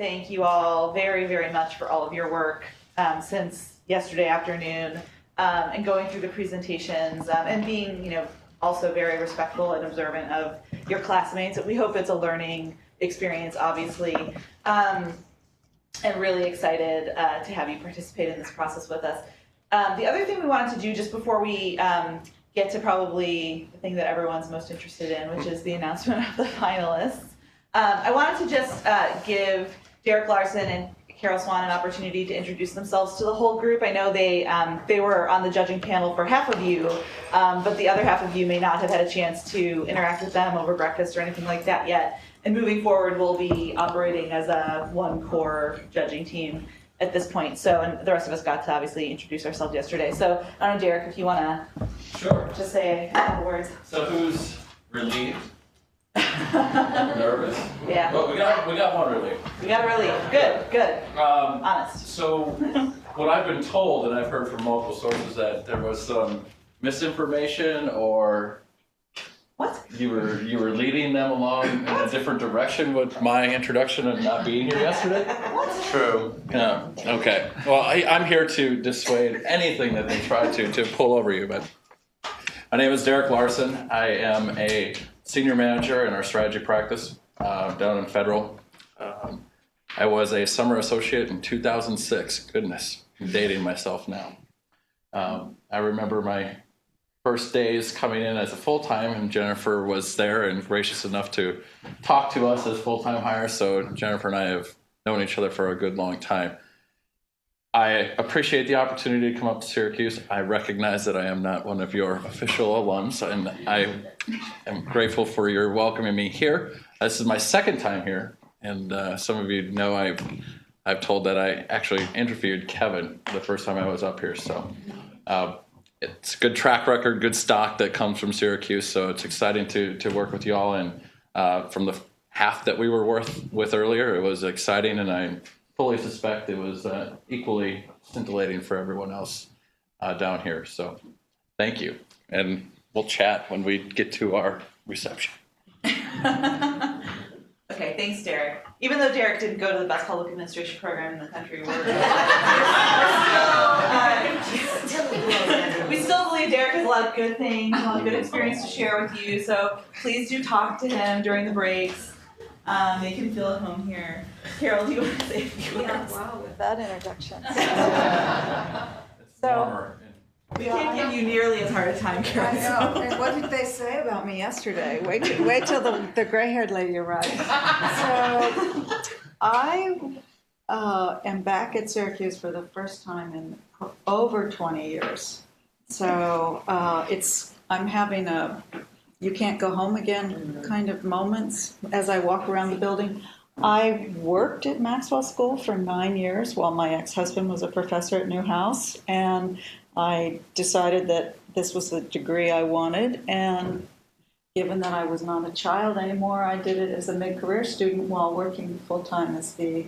thank you all very, very much for all of your work since yesterday afternoon and going through the presentations and being, also very respectful and observant of your classmates. We hope it's a learning experience, obviously, and really excited to have you participate in this process with us. The other thing we wanted to do just before we get to probably the thing that everyone's most interested in, which is the announcement of the finalists. I wanted to just give Derek Larson and Carol Swan an opportunity to introduce themselves to the whole group. I know they were on the judging panel for half of you, but the other half of you may not have had a chance to interact with them over breakfast or anything like that yet. And moving forward, we'll be operating as a one core judging team at this point. So, and the rest of us got to obviously introduce ourselves yesterday. So, I don't know, Derek, if you want to just say a couple words. So who's relieved? Nervous? Yeah. Well, we got one relief. We got a relief. Good. Honest. So what I've been told, and I've heard from multiple sources, that there was some misinformation, or what? You were leading them along in a different direction with my introduction and not being here yesterday. What? True. Yeah. Okay. Well, I'm here to dissuade anything that they try to pull over you. But my name is Derek Larson. I am a senior manager in our strategy practice down in Federal. I was a summer associate in 2006. Goodness, I'm dating myself now. I remember my first days coming in as a full-time, and Jennifer was there and gracious enough to talk to us as full-time hires. So Jennifer and I have known each other for a good long time. I appreciate the opportunity to come up to Syracuse. I recognize that I am not one of your official alums, and I am grateful for your welcoming me here. This is my second time here, and some of you know I've told that I actually interviewed Kevin the first time I was up here. So it's a good track record, good stock that comes from Syracuse. So it's exciting to work with you all. And from the half that we were with earlier, it was exciting, and I fully suspect it was equally scintillating for everyone else down here. So thank you. And we'll chat when we get to our reception. Okay, thanks, Derek. Even though Derek didn't go to the best public administration program in the country, we still believe Derek has a lot of good things, a lot of good experience to share with you. So please do talk to him during the breaks. Make him feel at home here. Carol, do you want to say a few words? Yeah, wow, with that introduction. We can't give you nearly as hard a time, Carol. I know. And what did they say about me yesterday? Wait till the gray-haired lady arrives. So I am back at Syracuse for the first time in over 20 years. So I'm having a you can't go home again kind of moments as I walk around the building. I worked at Maxwell School for 9 years while my ex-husband was a professor at Newhouse, and I decided that this was the degree I wanted, and given that I was not a child anymore, I did it as a mid-career student while working full-time as the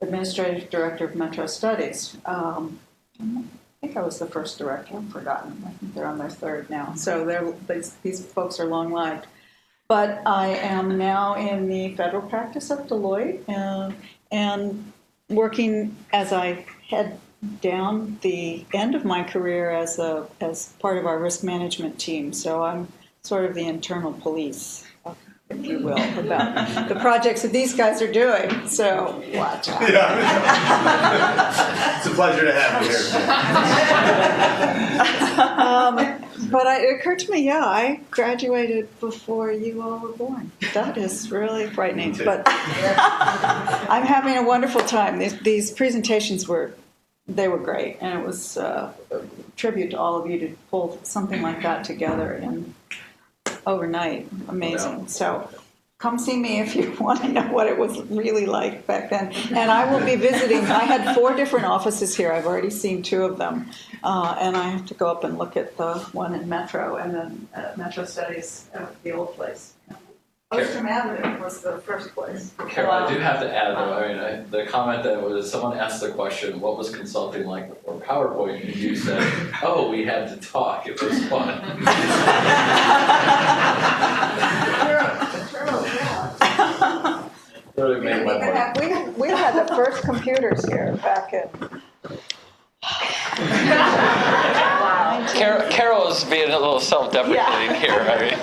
administrative director of Metro Studies. I think I was the first director. I've forgotten. I think they're on their third now. So these folks are long-lived. But I am now in the federal practice of Deloitte and working as I head down the end of my career as part of our risk management team. So I'm sort of the internal police, if you will, about the projects that these guys are doing. So watch out. Yeah. It's a pleasure to have you here. But it occurred to me, I graduated before you all were born. That is really frightening. But I'm having a wonderful time. These presentations were great, and it was a tribute to all of you to pull something like that together in overnight. Amazing. So come see me if you want to know what it was really like back then. And I will be visiting. I had 4 different offices here. I've already seen 2 of them. And I have to go up and look at the one in Metro, and then Metro Studies at the old place. Ostrom Avenue was the first place. Carol, I do have to add, though, the comment that was, someone asked the question, what was consulting like before PowerPoint? And you said, oh, we had to talk. It was fun. Really made my point. We had the first computers here back in. Carol is being a little self-deprecating here. I mean,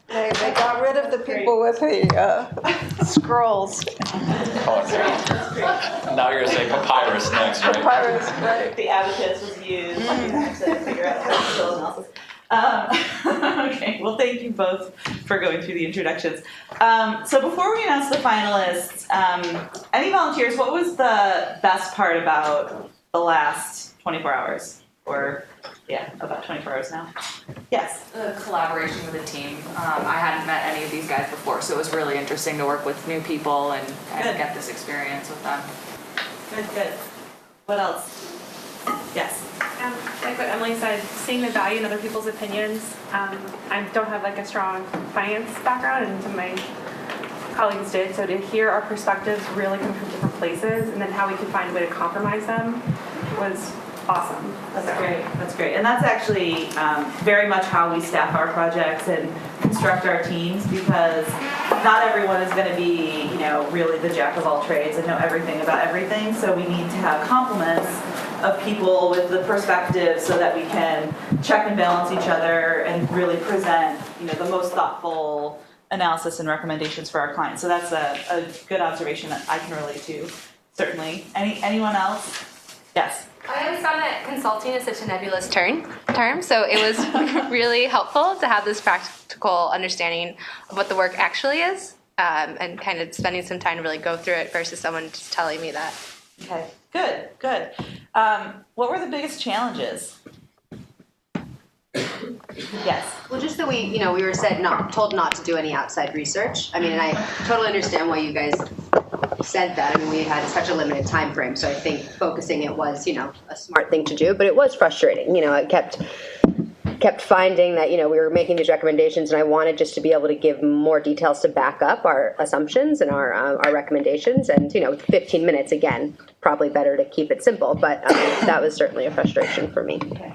They got rid of the people with the scrolls. now you're going to say papyrus next, right? Papyrus, right? The abacus was used to figure out how to fill analysis. Okay, well, thank you both for going through the introductions. So before we announce the finalists, any volunteers, what was the best part about the last 24 hours? Or, yeah, about 24 hours now. Yes? The collaboration with the team. I hadn't met any of these guys before, so it was really interesting to work with new people and get this experience with them. Good. What else? Yes? Like what Emily said, seeing the value in other people's opinions. I don't have like a strong finance background, and some of my colleagues did, so to hear our perspectives really come from different places and then how we could find a way to compromise them was awesome. That's great. And that's actually very much how we staff our projects and construct our teams, because not everyone is going to be, really the jack of all trades and know everything about everything. So we need to have complements of people with the perspective so that we can check and balance each other and really present, the most thoughtful analysis and recommendations for our clients. So that's a good observation that I can relate to, certainly. Anyone else? Yes. I always found that consulting is such a nebulous term, so it was really helpful to have this practical understanding of what the work actually is, and kind of spending some time to really go through it versus someone just telling me that. Okay, good. What were the biggest challenges? Yes. Well, just that we were told not to do any outside research. I mean, and I totally understand why you guys said that. I mean, we had such a limited time frame, so I think focusing it was, a smart thing to do. But it was frustrating. I kept finding that, we were making these recommendations, and I wanted just to be able to give more details to back up our assumptions and our recommendations. And, 15 minutes, again, probably better to keep it simple. But that was certainly a frustration for me. Okay.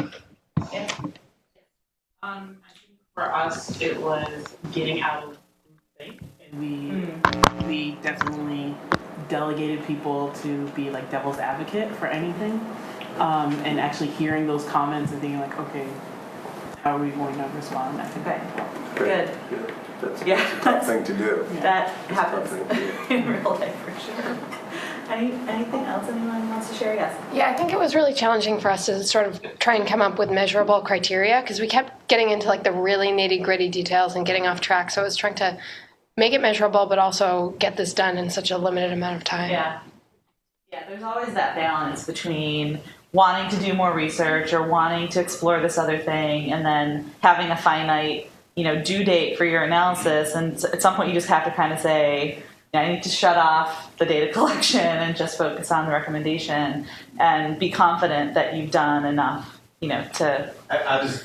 Yeah. I think for us, it was getting out of mistake, and we definitely delegated people to be like devil's advocate for anything, and actually hearing those comments and thinking like, okay, how are we going to respond? I think. Okay. Good. That's a That's tough thing to do. That happens in real life for sure. Anything else anyone wants to share? Yes. Yeah, I think it was really challenging for us to sort of try and come up with measurable criteria, because we kept getting into like the really nitty-gritty details and getting off track. So I was trying to make it measurable, but also get this done in such a limited amount of time. Yeah, there's always that balance between wanting to do more research or wanting to explore this other thing, and then having a finite, due date for your analysis. And at some point you just have to kind of say, I need to shut off the data collection and just focus on the recommendation and be confident that you've done enough, to... I'll just,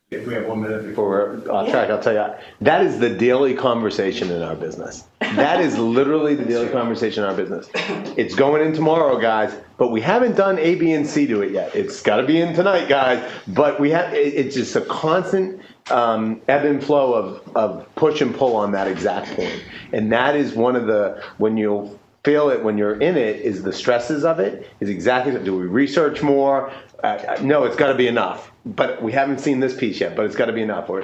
if we have 1 minute before we're off track, I'll tell you, that is the daily conversation in our business. That is literally the daily conversation in our business. It's going in tomorrow, guys, but we haven't done A, B, and C to it yet. It's got to be in tonight, guys, but it's just a constant ebb and flow of push and pull on that exact point. And that is one of when you'll feel it when you're in it, is the stresses of it, is exactly, do we research more? No, it's got to be enough. But we haven't seen this piece yet, but it's got to be enough. Or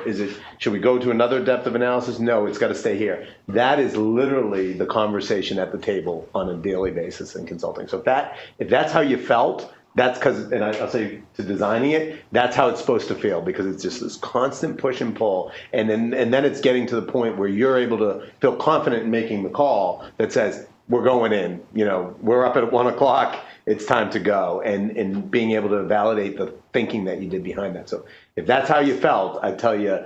should we go to another depth of analysis? No, it's got to stay here. That is literally the conversation at the table on a daily basis in consulting. So if that's how you felt, that's because, and I'll say to designing it, that's how it's supposed to feel, because it's just this constant push and pull. And then it's getting to the point where you're able to feel confident in making the call that says, we're going in, we're up at 1 o'clock, it's time to go, and being able to validate the thinking that you did behind that. So if that's how you felt, I tell you,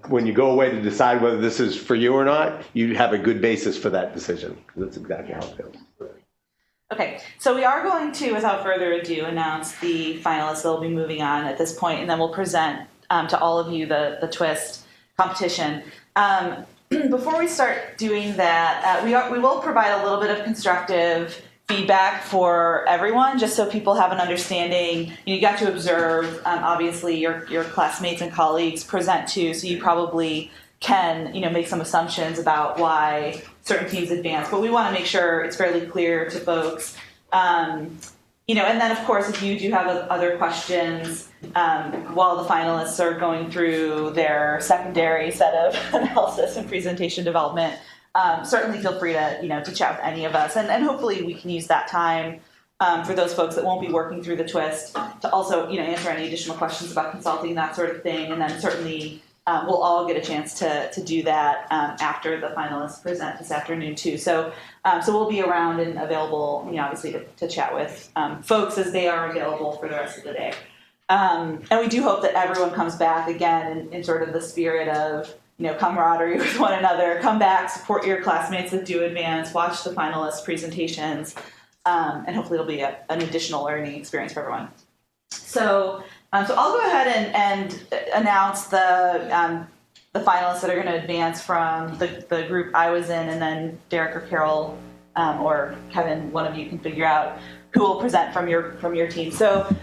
when you go away to decide whether this is for you or not, you have a good basis for that decision. That's exactly how it feels. Okay, so we are going to, without further ado, announce the finalists that will be moving on at this point, and then we'll present to all of you the twist competition. Before we start doing that, we will provide a little bit of constructive feedback for everyone, just so people have an understanding. You got to observe, obviously, your classmates and colleagues present too, so you probably can, make some assumptions about why certain teams advance, but we want to make sure it's fairly clear to folks. And then of course, if you do have other questions while the finalists are going through their secondary set of analysis and presentation development, certainly feel free to chat with any of us, and hopefully we can use that time for those folks that won't be working through the twist to also answer any additional questions about consulting, that sort of thing, and then certainly we'll all get a chance to do that after the finalists present this afternoon too. So we'll be around and available, obviously to chat with folks as they are available for the rest of the day. And we do hope that everyone comes back again in sort of the spirit of camaraderie with one another. Come back, support your classmates that do advance, watch the finalist presentations, and hopefully it'll be an additional learning experience for everyone. So I'll go ahead and announce the finalists that are going to advance from the group I was in, and then Derek or Carol or Kevin, one of you can figure out who will present from your team. So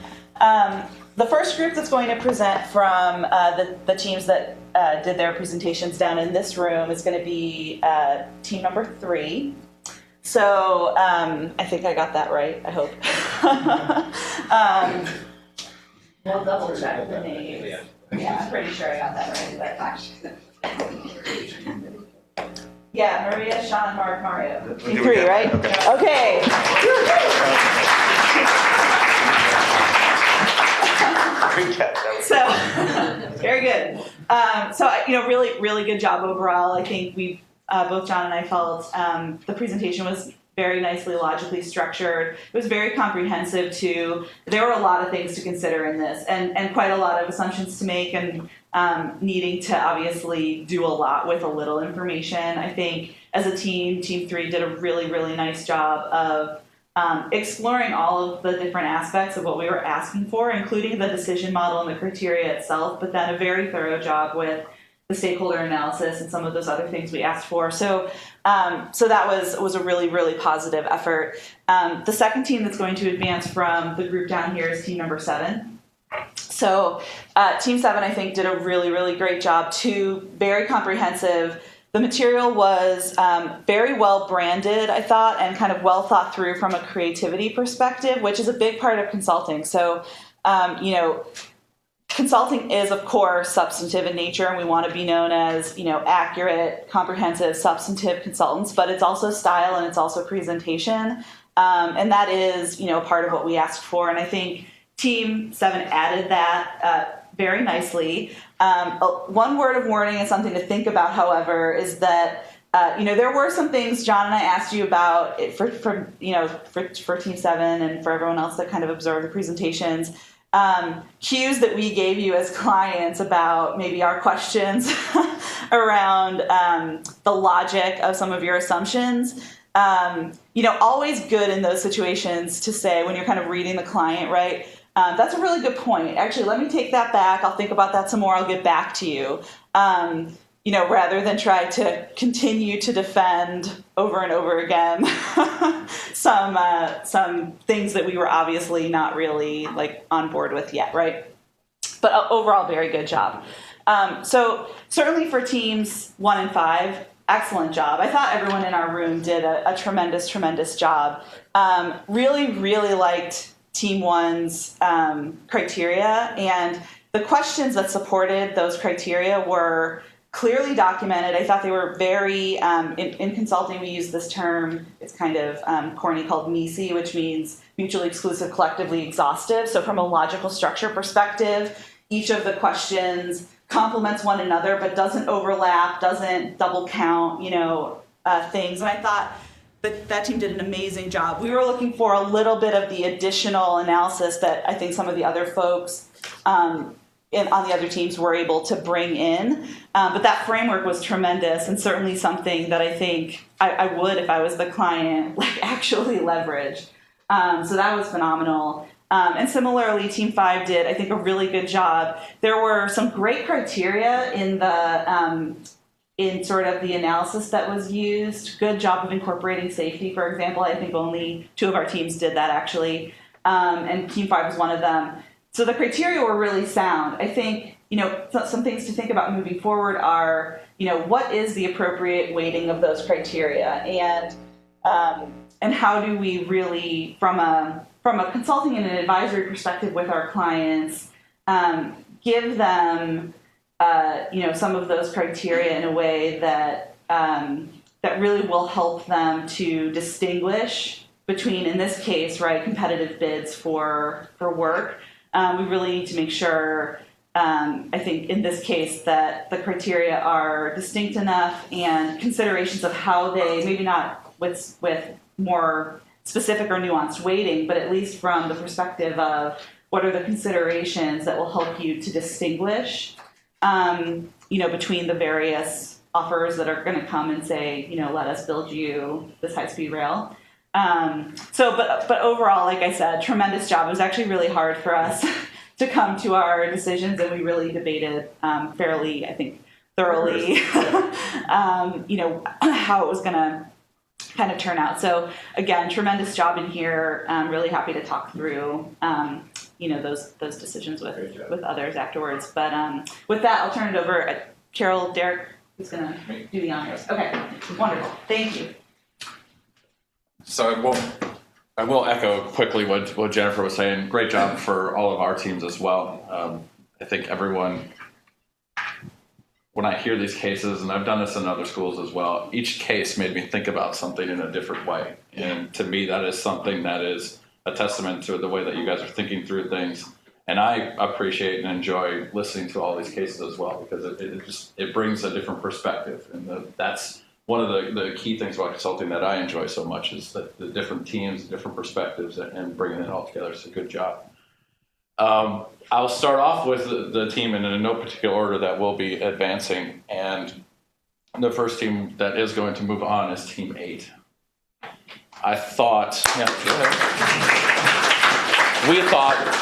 the first group that's going to present from the teams that did their presentations down in this room is going to be team number 3. So I think I got that right, I hope. We'll double check the names. Yeah, I'm pretty sure I got that right. But yeah, Maria, Sean, Mark, Mario. Team 3, right? Okay. Good catch. So, very good. Really, really good job overall. I think we both John and I felt the presentation was very nicely logically structured. It was very comprehensive too. There were a lot of things to consider in this, and quite a lot of assumptions to make, and needing to obviously do a lot with a little information. I think as a team, Team 3 did a really, really nice job of exploring all of the different aspects of what we were asking for, including the decision model and the criteria itself, but then a very thorough job with the stakeholder analysis and some of those other things we asked for. So that was a really, really positive effort. The second team that's going to advance from the group down here is team number 7. So team 7, I think, did a really, really great job too. Very comprehensive. The material was very well branded, I thought, and kind of well thought through from a creativity perspective, which is a big part of consulting. So, consulting is, of course, substantive in nature, and we want to be known as, accurate, comprehensive, substantive consultants, but it's also style and it's also presentation. And that is, part of what we asked for. And I think Team 7 added that very nicely. One word of warning and something to think about, however, is that there were some things John and I asked you about for Team 7 and for everyone else that kind of observed the presentations. Cues that we gave you as clients about maybe our questions around the logic of some of your assumptions. Always good in those situations to say when you're kind of reading the client, right? That's a really good point. Actually, let me take that back. I'll think about that some more. I'll get back to you. Rather than try to continue to defend over and over again some things that we were obviously not really on board with yet, right? But overall, very good job. So certainly for teams 1 and 5, excellent job. I thought everyone in our room did a tremendous, tremendous job. Really, really liked Team 1's criteria, and the questions that supported those criteria were clearly documented. I thought they were very, in consulting we use this term, it's kind of corny, called MECE, which means mutually exclusive, collectively exhaustive. So from a logical structure perspective, each of the questions complements one another, but doesn't overlap, doesn't double count, things. And I thought that team did an amazing job. We were looking for a little bit of the additional analysis that I think some of the other folks on the other teams were able to bring in. But that framework was tremendous, and certainly something that I think I would, if I was the client, actually leverage. So that was phenomenal. And similarly, Team 5 did, I think, a really good job. There were some great criteria in sort of the analysis that was used. Good job of incorporating safety, for example. I think only 2 of our teams did that, actually. And Team 5 was one of them. So the criteria were really sound. I think, some things to think about moving forward are, what is the appropriate weighting of those criteria, and how do we really, from a consulting and an advisory perspective with our clients, give them, some of those criteria in a way that that really will help them to distinguish between, in this case, right, competitive bids for work. We really need to make sure, I think in this case, that the criteria are distinct enough and considerations of how they, maybe not with more specific or nuanced weighting, but at least from the perspective of what are the considerations that will help you to distinguish, between the various offers that are going to come and say, let us build you this high-speed rail. But overall, like I said, tremendous job. It was actually really hard for us to come to our decisions, and we really debated fairly, I think, thoroughly, how it was going to kind of turn out. So again, tremendous job in here. I'm really happy to talk through, those decisions with others afterwards. But with that, I'll turn it over. Carol, Derek, who's going to do the honors. Okay, wonderful. Thank you. So I will echo quickly what Jennifer was saying. Great job for all of our teams as well. I think everyone, when I hear these cases, and I've done this in other schools as well, each case made me think about something in a different way. And to me, that is something that is a testament to the way that you guys are thinking through things. And I appreciate and enjoy listening to all these cases as well, because it brings a different perspective. And that's one of the key things about consulting that I enjoy so much, is that the different teams, different perspectives, and bringing it all together. It's a good job. I'll start off with the team in no particular order that will be advancing. And the first team that is going to move on is Team 8.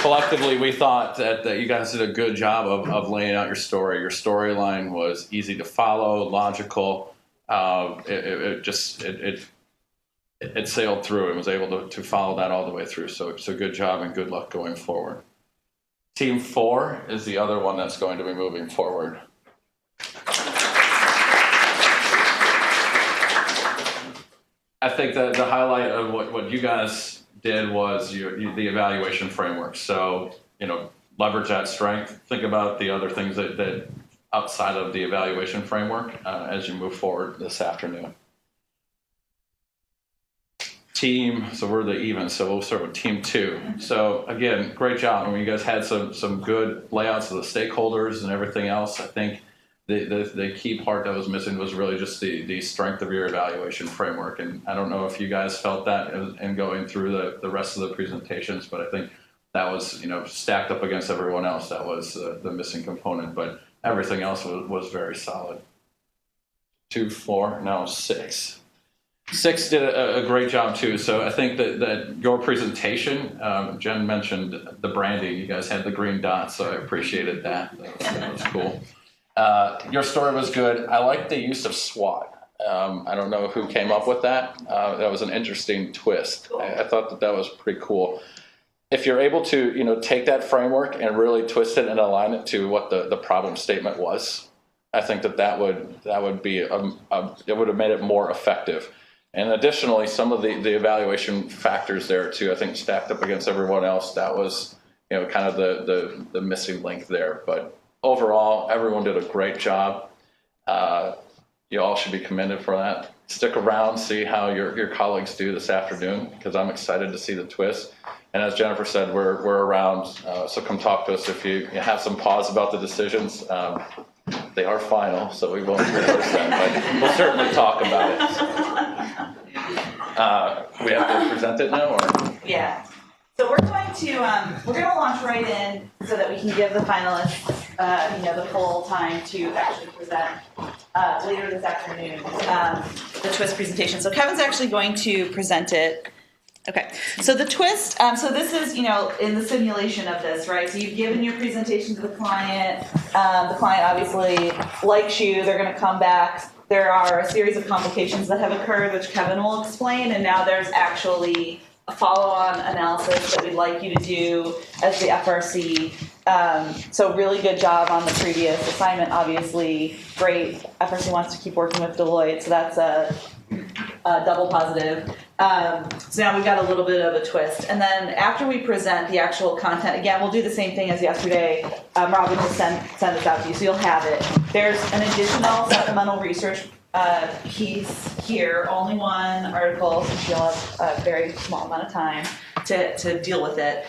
Collectively, we thought that you guys did a good job of laying out your story. Your storyline was easy to follow, logical. It sailed through and was able to follow that all the way through. So good job and good luck going forward. Team 4 is the other one that's going to be moving forward. I think that the highlight of what you guys did was the evaluation framework. So, leverage that strength. Think about the other things that outside of the evaluation framework as you move forward this afternoon. So we're the even, so we'll start with Team 2. So again, great job. I mean, you guys had some good layouts of the stakeholders and everything else. I think the key part that was missing was really just the strength of your evaluation framework. And I don't know if you guys felt that in going through the rest of the presentations, but I think that was, stacked up against everyone else. That was the missing component, but everything else was very solid. 2, 4, now 6. 6 did a great job too. So I think that your presentation, Jen mentioned the branding. You guys had the green dots, so I appreciated that. That was cool. Your story was good. I like the use of SWOT. I don't know who came up with that. That was an interesting twist. Cool. I thought that was pretty cool. If you're able to, take that framework and really twist it and align it to what the problem statement was, I think that would be it would have made it more effective. And additionally, some of the evaluation factors there too, I think stacked up against everyone else, that was, kind of the missing link there. But overall, everyone did a great job. You all should be commended for that. Stick around, see how your colleagues do this afternoon, because I'm excited to see the twist. And as Jennifer said, we're around, so come talk to us if you have some pause about the decisions. They are final, so we won't reverse that, but we'll certainly talk about it. We have to present it now, or? Yeah. So we're going to launch right in so that we can give the finalists, the full time to actually present later this afternoon the twist presentation. So Kevin's actually going to present it. Okay, so the twist, so this is, in the simulation of this, right? So you've given your presentation to the client. The client obviously likes you. They're going to come back. There are a series of complications that have occurred, which Kevin will explain, and now there's actually a follow-on analysis that we'd like you to do as the FRC So really good job on the previous assignment, obviously, great. FRC wants to keep working with Deloitte, so that's a double positive. So now we've got a little bit of a twist. And then after we present the actual content, again, we'll do the same thing as yesterday. Robin will send this out to you, so you'll have it. There's an additional supplemental research piece here, only one article, since you'll have a very small amount of time to deal with it.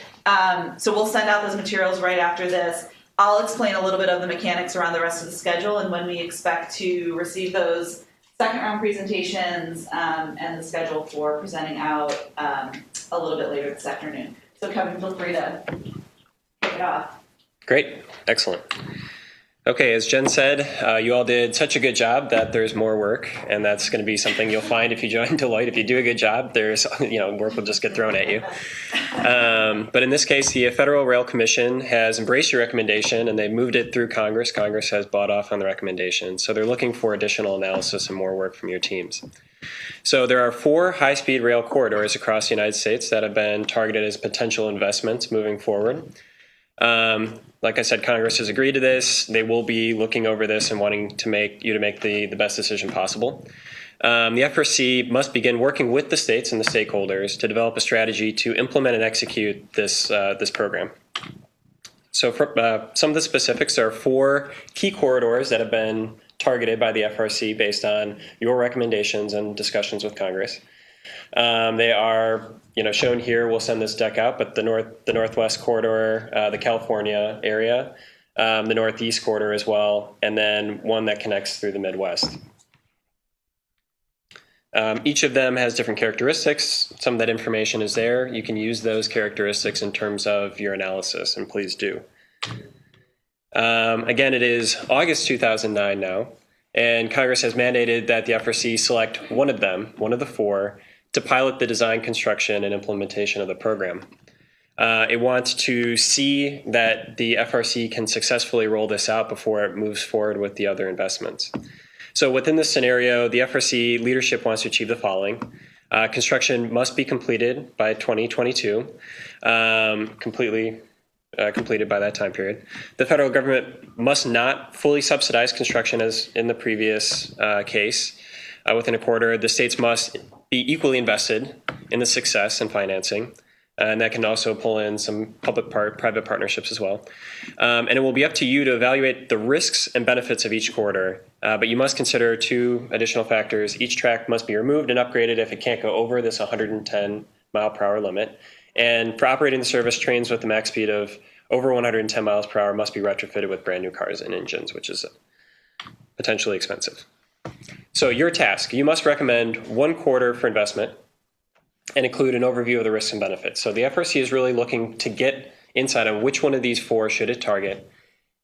So we'll send out those materials right after this. I'll explain a little bit of the mechanics around the rest of the schedule and when we expect to receive those second round presentations and the schedule for presenting out a little bit later this afternoon. So Kevin, feel free to kick it off. Great, excellent. Okay, as Jen said, you all did such a good job that there's more work, and that's going to be something you'll find if you join Deloitte. If you do a good job, there's work will just get thrown at you. But in this case, the Federal Rail Commission has embraced your recommendation, and they've moved it through Congress. Congress has bought off on the recommendation, so they're looking for additional analysis and more work from your teams. So there are 4 high-speed rail corridors across the United States that have been targeted as potential investments moving forward. Like I said, Congress has agreed to this. They will be looking over this and wanting to make the best decision possible. The FRC must begin working with the states and the stakeholders to develop a strategy to implement and execute this program. So for some of the specifics, there are 4 key corridors that have been targeted by the FRC based on your recommendations and discussions with Congress. They are, shown here. We'll send this deck out, but the Northwest corridor, the California area, the Northeast corridor as well, and then one that connects through the Midwest. Each of them has different characteristics. Some of that information is there. You can use those characteristics in terms of your analysis, and please do. Again, it is August 2009 now, and Congress has mandated that the FRC select one of the 4, to pilot the design, construction, and implementation of the program. It wants to see that the FRC can successfully roll this out before it moves forward with the other investments. So within this scenario, the FRC leadership wants to achieve the following. Construction must be completed by 2022, completed by that time period. The federal government must not fully subsidize construction as in the previous case. Within a quarter, the states must be equally invested in the success and financing, and that can also pull in some public-private partnerships as well. And it will be up to you to evaluate the risks and benefits of each corridor, but you must consider 2 additional factors. Each track must be removed and upgraded if it can't go over this 110 mile per hour limit. And for operating the service, trains with a max speed of over 110 miles per hour must be retrofitted with brand new cars and engines, which is potentially expensive. So your task, you must recommend 1 corridor for investment and include an overview of the risks and benefits. So the FRC is really looking to get insight on which one of these 4 should it target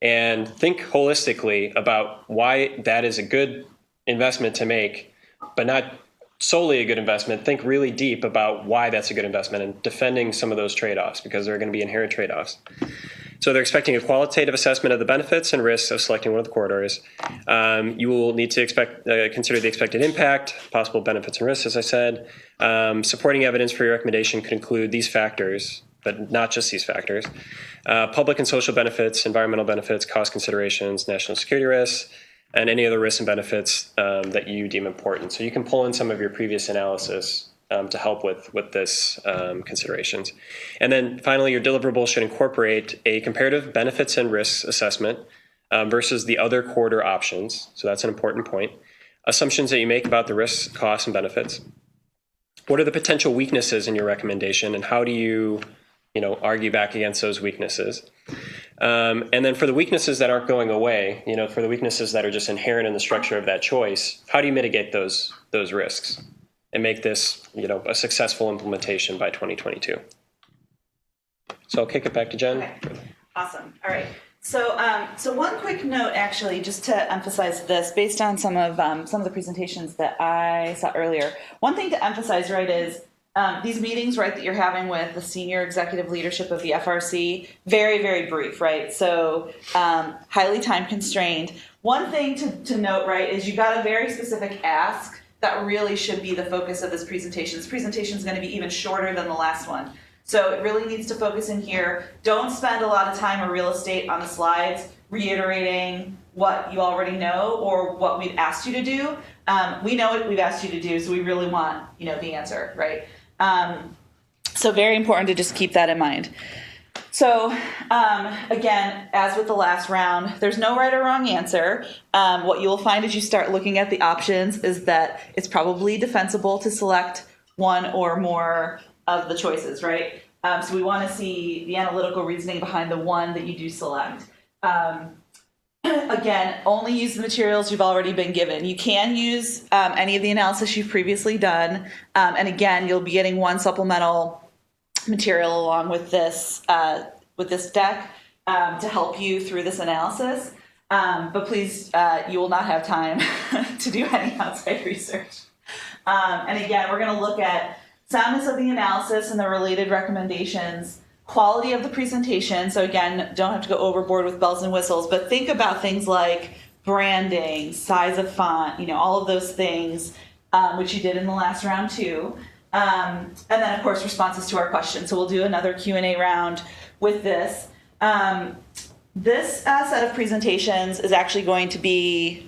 and think holistically about why that is a good investment to make, but not solely a good investment. Think really deep about why that's a good investment and defending some of those trade-offs, because there are going to be inherent trade-offs. So they're expecting a qualitative assessment of the benefits and risks of selecting one of the corridors. You will need to consider the expected impact, possible benefits and risks, as I said. Supporting evidence for your recommendation could include these factors, but not just these factors. Public and social benefits, environmental benefits, cost considerations, national security risks, and any other risks and benefits that you deem important. So you can pull in some of your previous analysis to help with this considerations. And then finally, your deliverable should incorporate a comparative benefits and risks assessment versus the other corridor options. So that's an important point. Assumptions that you make about the risks, costs, and benefits. What are the potential weaknesses in your recommendation, and how do you argue back against those weaknesses? And then for the weaknesses that aren't going away, for the weaknesses that are just inherent in the structure of that choice, how do you mitigate those risks and make this, a successful implementation by 2022? So I'll kick it back to Jen. Okay. Awesome. All right. So one quick note, actually, just to emphasize this, based on some of the presentations that I saw earlier. One thing to emphasize, right, is these meetings, right, that you're having with the senior executive leadership of the FRC, very, very brief, right? So highly time constrained. One thing to note, right, is you got a very specific ask that really should be the focus of this presentation. This presentation is going to be even shorter than the last one. So it really needs to focus in here. Don't spend a lot of time or real estate on the slides reiterating what you already know or what we've asked you to do. We know what we've asked you to do, so we really want, the answer, right? So very important to just keep that in mind. So again, as with the last round, there's no right or wrong answer. What you will find as you start looking at the options is that it's probably defensible to select one or more of the choices, right? So we want to see the analytical reasoning behind the one that you do select. Again, only use the materials you've already been given. You can use any of the analysis you've previously done. And again, you'll be getting one supplemental material along with this deck to help you through this analysis. But please, you will not have time to do any outside research. And again, we're going to look at soundness of the analysis and the related recommendations, quality of the presentation. So again, don't have to go overboard with bells and whistles, but think about things like branding, size of font, all of those things, which you did in the last round too. And then of course, responses to our questions. So we'll do another Q&A round with this. This set of presentations is actually going to be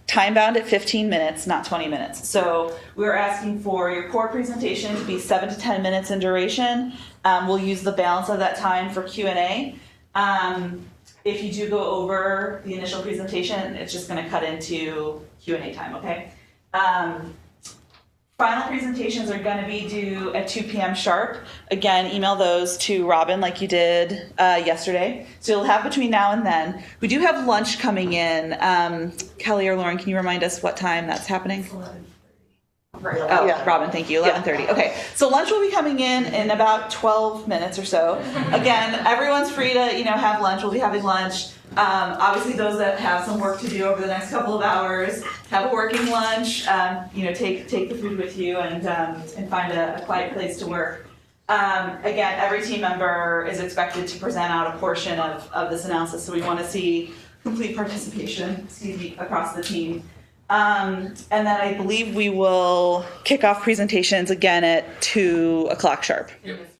time bound at 15 minutes, not 20 minutes. So we're asking for your core presentation to be 7 to 10 minutes in duration. We'll use the balance of that time for Q&A. If you do go over the initial presentation, it's just going to cut into Q&A time, okay? Final presentations are going to be due at 2 p.m. sharp. Again, email those to Robin like you did yesterday. So you'll have between now and then. We do have lunch coming in. Kelly or Lauren, can you remind us what time that's happening? 11:30. Oh, yeah. Robin, thank you. 11:30. Yeah. Okay, so lunch will be coming in about 12 minutes or so. Again, everyone's free to have lunch. We'll be having lunch. Obviously, those that have some work to do over the next couple of hours, have a working lunch. Take the food with you and find a quiet place to work. Again, every team member is expected to present out a portion of this analysis, so we want to see complete participation, across the team. And then I believe we will kick off presentations again at 2 o'clock sharp.